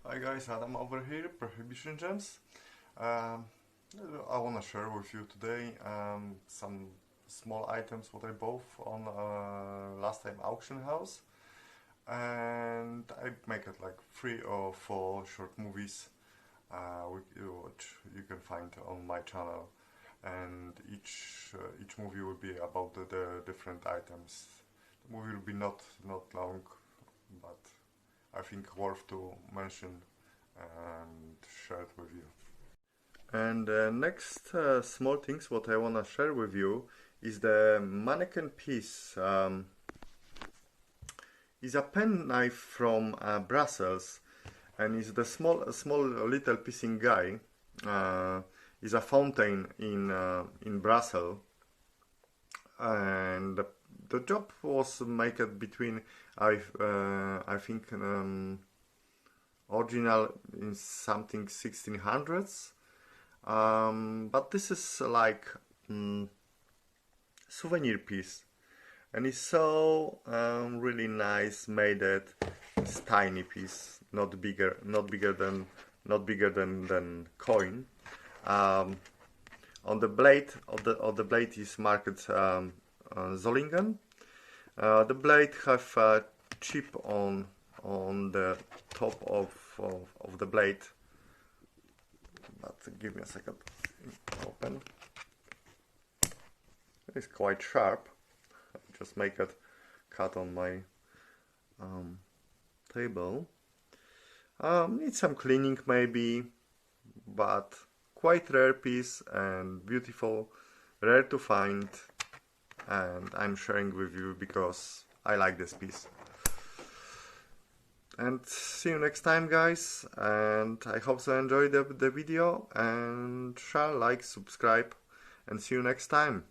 Hi guys, Adam over here, Prohibition Gems. Um, I want to share with you today some small items what I bought on last time auction house, and I make it like 3 or 4 short movies which you can find on my channel, and each movie will be about the different items. The movie will be not long, but I think worth to mention and share it with you. And next small things what I wanna share with you is the Manneken piece. Is a pen knife from Brussels, and is the small little piecing guy. Is a fountain in Brussels, and the job was made between I think original in something 1600s, but this is like souvenir piece, and it's so really nice made. It's tiny piece, not bigger than coin. On the blade of the blade is marked Solingen. The blade have a chip on the top of the blade, but give me a second. Open. It's quite sharp. Just make it cut on my table. Needs some cleaning maybe, but quite rare piece and beautiful, rare to find, and I'm sharing with you because I like this piece. And see you next time guys, and I hope you enjoyed the video, and share, like, subscribe, and see you next time.